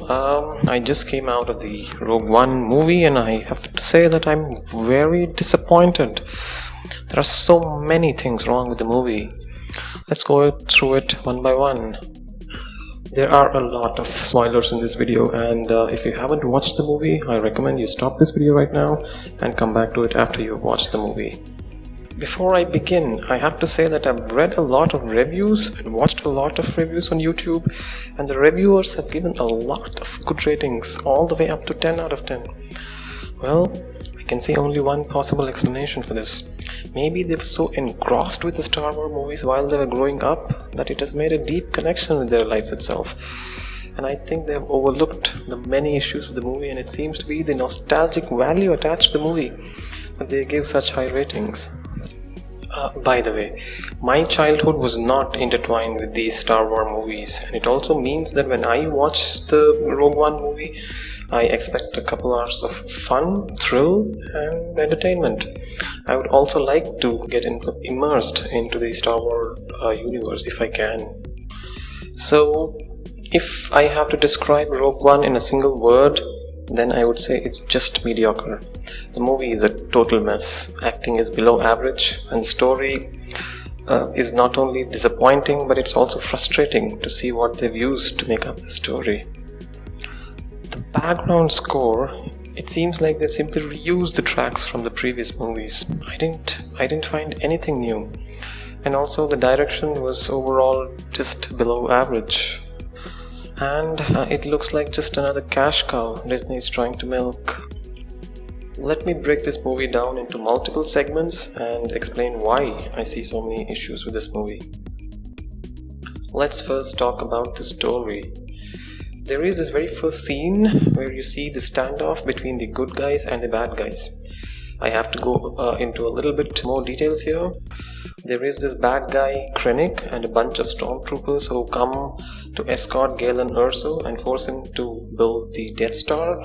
I just came out of the Rogue One movie and I have to say that I'm very disappointed. There are so many things wrong with the movie. Let's go through it one by one. There are a lot of spoilers in this video, and if you haven't watched the movie, I recommend you stop this video right now and come back to it after you've watched the movie. Before I begin, I have to say that I've read a lot of reviews and watched a lot of reviews on YouTube, and the reviewers have given a lot of good ratings, all the way up to 10 out of 10. Well, I can see only one possible explanation for this. Maybe they were so engrossed with the Star Wars movies while they were growing up that it has made a deep connection with their lives itself. And I think they have overlooked the many issues of the movie, and it seems to be the nostalgic value attached to the movie that they give such high ratings. By the way, my childhood was not intertwined with these Star Wars movies, and it also means that when I watch the Rogue One movie, I expect a couple hours of fun, thrill, and entertainment. I would also like to get immersed into the Star Wars universe if I can. So, if I have to describe Rogue One in a single word, then I would say it's just mediocre. The movie is a total mess. Acting is below average, and the story is not only disappointing, but it's also frustrating to see what they've used to make up the story. The background score, it seems like they've simply reused the tracks from the previous movies. I didn't find anything new, and also the direction was overall just below average. And it looks like just another cash cow Disney is trying to milk. Let me break this movie down into multiple segments and explain why I see so many issues with this movie. Let's first talk about the story. There is this very first scene where you see the standoff between the good guys and the bad guys. I have to go into a little bit more details here. There is this bad guy, Krennic, and a bunch of stormtroopers who come to escort Galen Erso and force him to build the Death Star.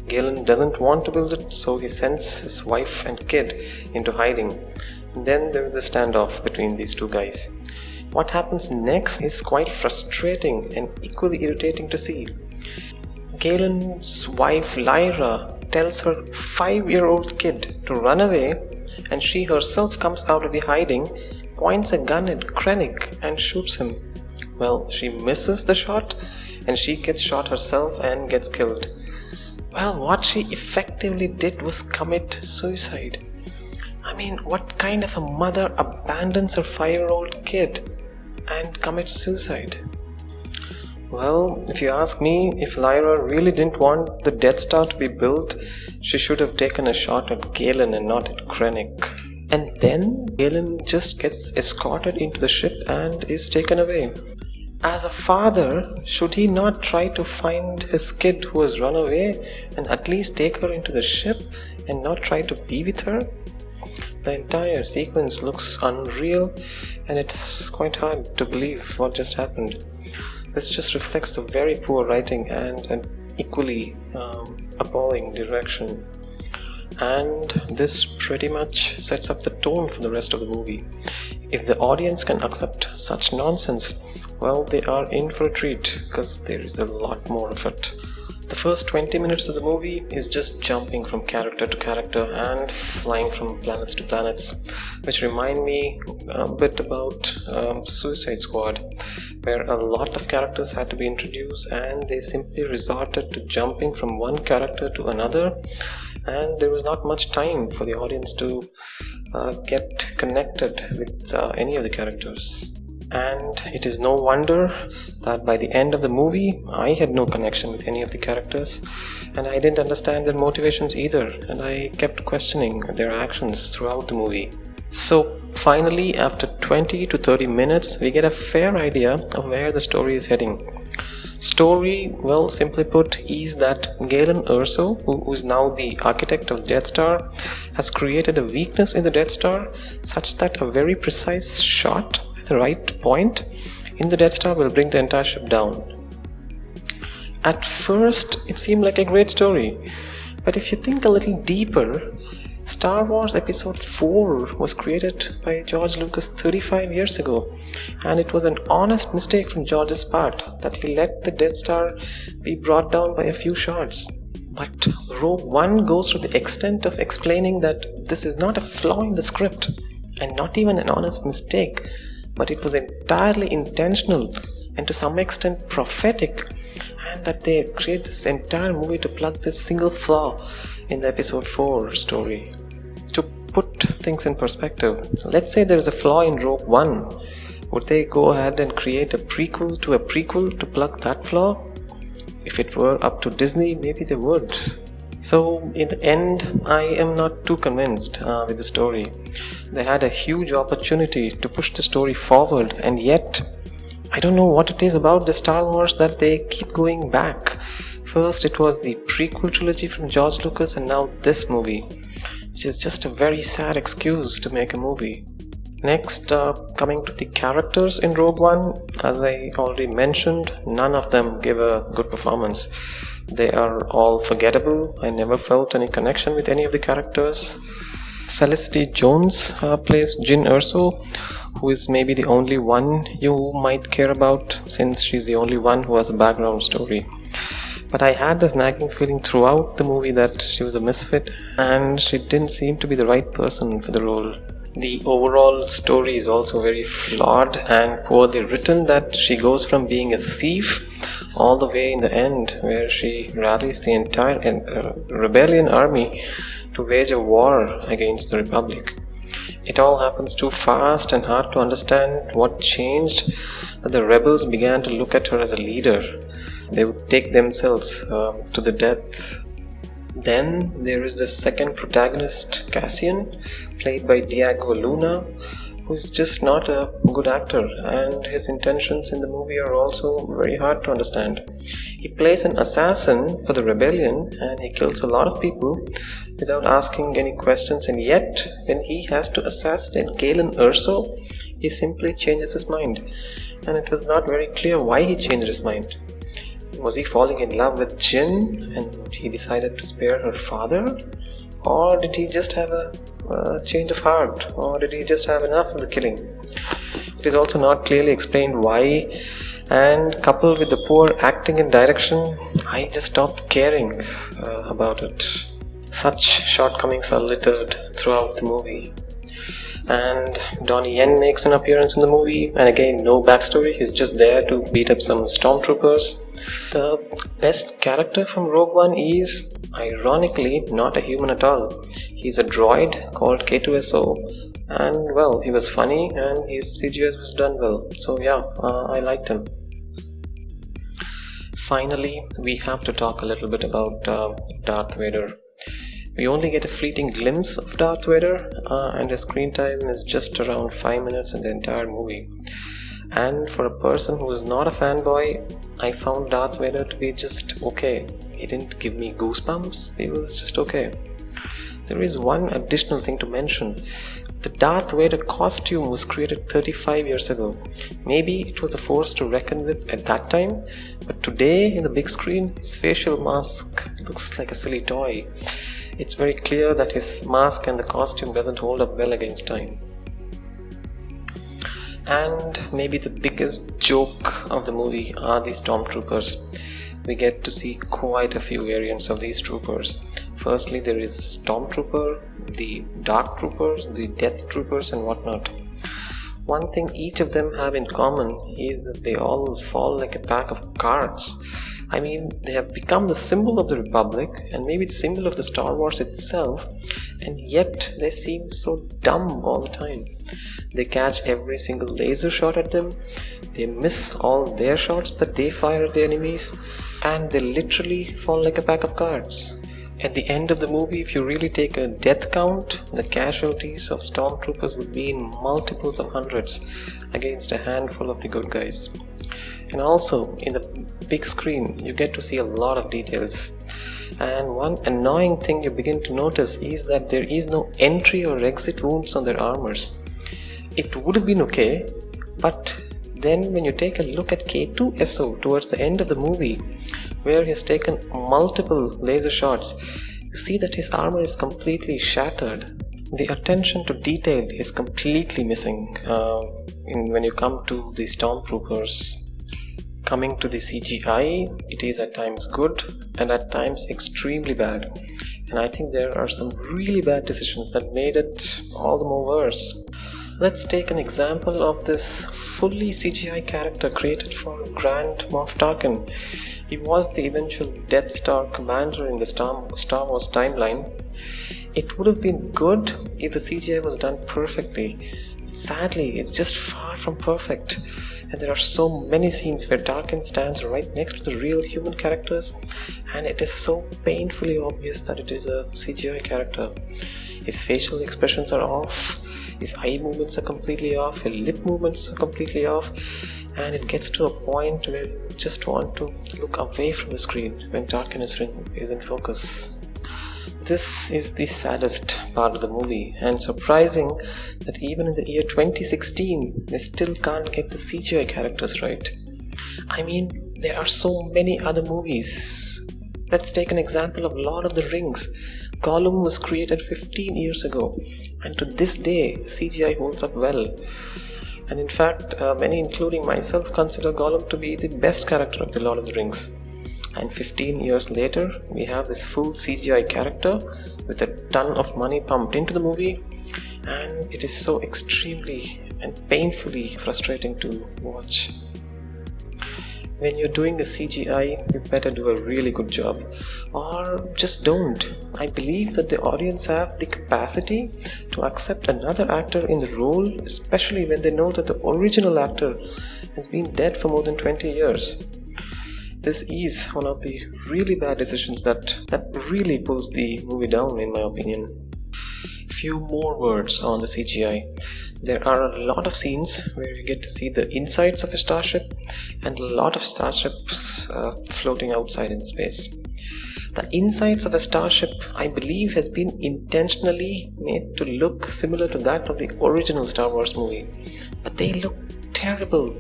Galen doesn't want to build it, so he sends his wife and kid into hiding. And then there is the standoff between these two guys. What happens next is quite frustrating and equally irritating to see. Galen's wife, Lyra, tells her 5-year-old kid to run away, and she herself comes out of the hiding, points a gun at Krennic and shoots him. Well, she misses the shot and she gets shot herself and gets killed. Well, what she effectively did was commit suicide. I mean, what kind of a mother abandons her 5-year-old kid and commits suicide? Well, if you ask me, if Lyra really didn't want the Death Star to be built, she should have taken a shot at Galen and not at Krennic. And then Galen just gets escorted into the ship and is taken away. As a father, should he not try to find his kid who has run away and at least take her into the ship and not try to be with her? The entire sequence looks unreal, and it's quite hard to believe what just happened. This just reflects the very poor writing and an equally appalling direction. And this pretty much sets up the tone for the rest of the movie. If the audience can accept such nonsense, well, they are in for a treat, because there is a lot more of it. The first 20 minutes of the movie is just jumping from character to character and flying from planets to planets, which remind me a bit about Suicide Squad, where a lot of characters had to be introduced and they simply resorted to jumping from one character to another, and there was not much time for the audience to get connected with any of the characters. And it is no wonder that by the end of the movie, I had no connection with any of the characters, and I didn't understand their motivations either, and I kept questioning their actions throughout the movie. So finally, after 20 to 30 minutes, we get a fair idea of where the story is heading. Story, well, simply put, is that Galen Erso, who is now the architect of Death Star, has created a weakness in the Death Star such that a very precise shot at the right point in the Death Star will bring the entire ship down. At first, it seemed like a great story, but if you think a little deeper, Star Wars Episode 4 was created by George Lucas 35 years ago, and it was an honest mistake from George's part that he let the Death Star be brought down by a few shots. But Rogue One goes to the extent of explaining that this is not a flaw in the script, and not even an honest mistake, but it was entirely intentional and to some extent prophetic, and that they create this entire movie to plug this single flaw in the Episode 4 story. To put things in perspective, let's say there is a flaw in Rogue One. Would they go ahead and create a prequel to a prequel to plug that flaw? If it were up to Disney, maybe they would. So in the end, I am not too convinced with the story. They had a huge opportunity to push the story forward, and yet I don't know what it is about the Star Wars that they keep going back. First it was the prequel trilogy from George Lucas, and now this movie, which is just a very sad excuse to make a movie. Next, coming to the characters in Rogue One, as I already mentioned, none of them give a good performance. They are all forgettable. I never felt any connection with any of the characters. Felicity Jones plays Jyn Erso, who is maybe the only one you might care about, since she's the only one who has a background story. But I had this nagging feeling throughout the movie that she was a misfit, and she didn't seem to be the right person for the role. The overall story is also very flawed and poorly written, that she goes from being a thief all the way in the end, where she rallies the entire rebellion army to wage a war against the Republic. It all happens too fast and hard to understand what changed, that the rebels began to look at her as a leader. They would take themselves to the death. Then there is the second protagonist, Cassian, played by Diego Luna, who's just not a good actor, and his intentions in the movie are also very hard to understand. He plays an assassin for the rebellion, and he kills a lot of people without asking any questions, and yet when he has to assassinate Galen Erso, he simply changes his mind, and it was not very clear why he changed his mind. Was he falling in love with Jyn and he decided to spare her father? Or did he just have a change of heart? Or did he just have enough of the killing? It is also not clearly explained why, and coupled with the poor acting and direction, I just stopped caring about it. Such shortcomings are littered throughout the movie. And Donnie Yen makes an appearance in the movie, and again, no backstory. He's just there to beat up some stormtroopers. The best character from Rogue One is, ironically, not a human at all. He's a droid called K2SO, and well, he was funny and his CGI was done well. So yeah, I liked him. Finally, we have to talk a little bit about Darth Vader. We only get a fleeting glimpse of Darth Vader, and his screen time is just around 5 minutes in the entire movie. And for a person who is not a fanboy, I found Darth Vader to be just okay. He didn't give me goosebumps, he was just okay. There is one additional thing to mention. The Darth Vader costume was created 35 years ago. Maybe it was a force to reckon with at that time, but today in the big screen, his facial mask looks like a silly toy. It's very clear that his mask and the costume doesn't hold up well against time. And maybe the biggest joke of the movie are the stormtroopers. We get to see quite a few variants of these troopers. Firstly, there is Stormtrooper, the Dark Troopers, the Death Troopers, and whatnot. One thing each of them have in common is that they all fall like a pack of cards. I mean, they have become the symbol of the Republic and maybe the symbol of the Star Wars itself, and yet they seem so dumb all the time. They catch every single laser shot at them, they miss all their shots that they fire at the enemies, and they literally fall like a pack of cards. At the end of the movie, if you really take a death count, the casualties of stormtroopers would be in multiples of hundreds against a handful of the good guys. And also, in the big screen, you get to see a lot of details. And one annoying thing you begin to notice is that there is no entry or exit wounds on their armors. It would have been okay, but then when you take a look at K2SO towards the end of the movie, where he has taken multiple laser shots, you see that his armor is completely shattered. The attention to detail is completely missing when you come to the Stormtroopers. Coming to the CGI, it is at times good and at times extremely bad. And I think there are some really bad decisions that made it all the more worse. Let's take an example of this fully CGI character created for Grand Moff Tarkin. He was the eventual Death Star commander in the Star Wars timeline. It would have been good if the CGI was done perfectly. But sadly, it's just far from perfect. And there are so many scenes where Tarkin stands right next to the real human characters, and it is so painfully obvious that it is a CGI character. His facial expressions are off, his eye movements are completely off, his lip movements are completely off, and it gets to a point where you just want to look away from the screen when Tarkin is in focus. This is the saddest part of the movie, and surprising that even in the year 2016 they still can't get the CGI characters right. I mean, there are so many other movies. Let's take an example of Lord of the Rings. Gollum was created 15 years ago, and to this day the CGI holds up well. And in fact, many including myself consider Gollum to be the best character of the Lord of the Rings. And 15 years later, we have this full CGI character with a ton of money pumped into the movie, and it is so extremely and painfully frustrating to watch. When you're doing a CGI, you better do a really good job, or just don't. I believe that the audience have the capacity to accept another actor in the role, especially when they know that the original actor has been dead for more than 20 years. This is one of the really bad decisions that really pulls the movie down, in my opinion. Few more words on the CGI. There are a lot of scenes where you get to see the insides of a starship and a lot of starships floating outside in space. The insides of a starship, I believe, has been intentionally made to look similar to that of the original Star Wars movie, but they look terrible.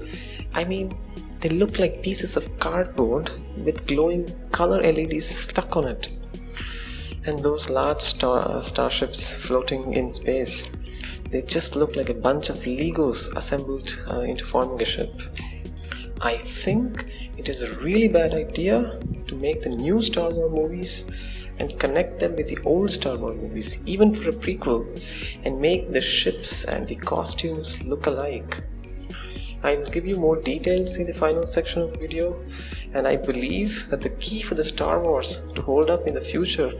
I mean, they look like pieces of cardboard with glowing color LEDs stuck on it. And those large starships floating in space, they just look like a bunch of Legos assembled into forming a ship. I think it is a really bad idea to make the new Star Wars movies and connect them with the old Star Wars movies, even for a prequel, and make the ships and the costumes look alike. I will give you more details in the final section of the video, and I believe that the key for the Star Wars to hold up in the future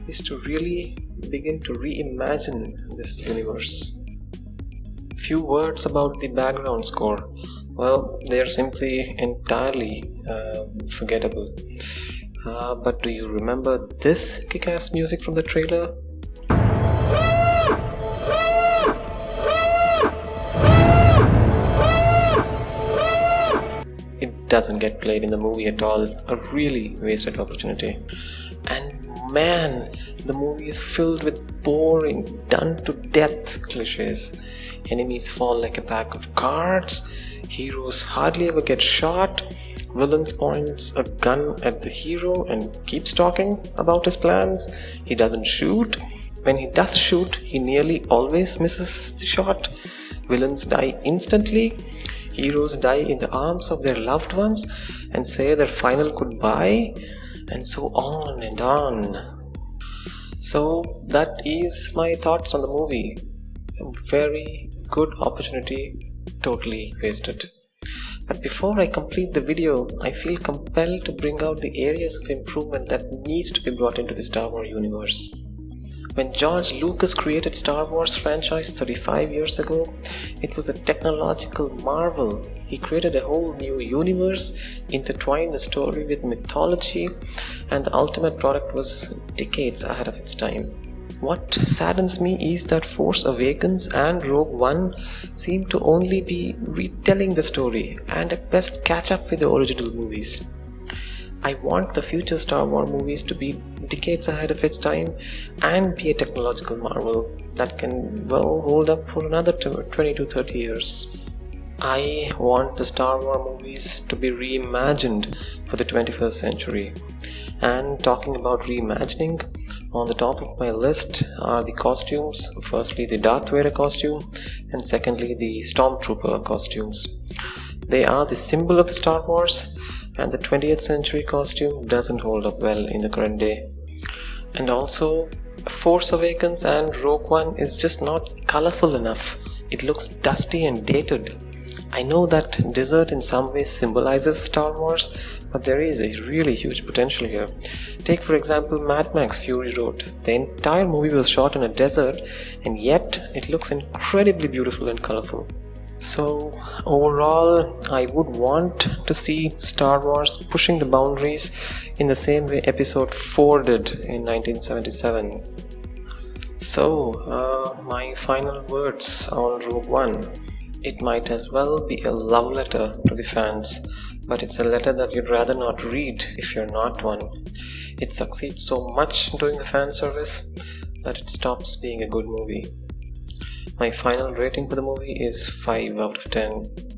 is to really begin to reimagine this universe. Few words about the background score. Well, they are simply entirely forgettable. But do you remember this kick-ass music from the trailer? It doesn't get played in the movie at all. A really wasted opportunity. And man, the movie is filled with boring, done to death cliches. Enemies fall like a pack of cards, heroes hardly ever get shot, villains points a gun at the hero and keeps talking about his plans. He doesn't shoot. When he does shoot, he nearly always misses the shot. Villains die instantly. Heroes die in the arms of their loved ones and say their final goodbye, and so on and on. So that is my thoughts on the movie. A very good opportunity, totally wasted. But before I complete the video, I feel compelled to bring out the areas of improvement that needs to be brought into the Star Wars universe. When George Lucas created Star Wars franchise 35 years ago, it was a technological marvel. He created a whole new universe, intertwined the story with mythology, and the ultimate product was decades ahead of its time. What saddens me is that Force Awakens and Rogue One seem to only be retelling the story and at best catch up with the original movies. I want the future Star Wars movies to be decades ahead of its time and be a technological marvel that can well hold up for another 20 to 30 years. I want the Star Wars movies to be reimagined for the 21st century. And talking about reimagining, On the top of my list are the costumes. Firstly, the Darth Vader costume, and secondly, the Stormtrooper costumes. They are the symbol of the Star Wars, and the 20th century costume doesn't hold up well in the current day. And also, Force Awakens and Rogue One is just not colorful enough. It looks dusty and dated. I know that desert in some ways symbolizes Star Wars, but there is a really huge potential here. Take for example Mad Max Fury Road. The entire movie was shot in a desert, and yet it looks incredibly beautiful and colorful. So overall, I would want to see Star Wars pushing the boundaries in the same way Episode 4 did in 1977. So, my final words on Rogue One. It might as well be a love letter to the fans, but it's a letter that you'd rather not read if you're not one. It succeeds so much doing the fan service that it stops being a good movie. My final rating for the movie is 5 out of 10.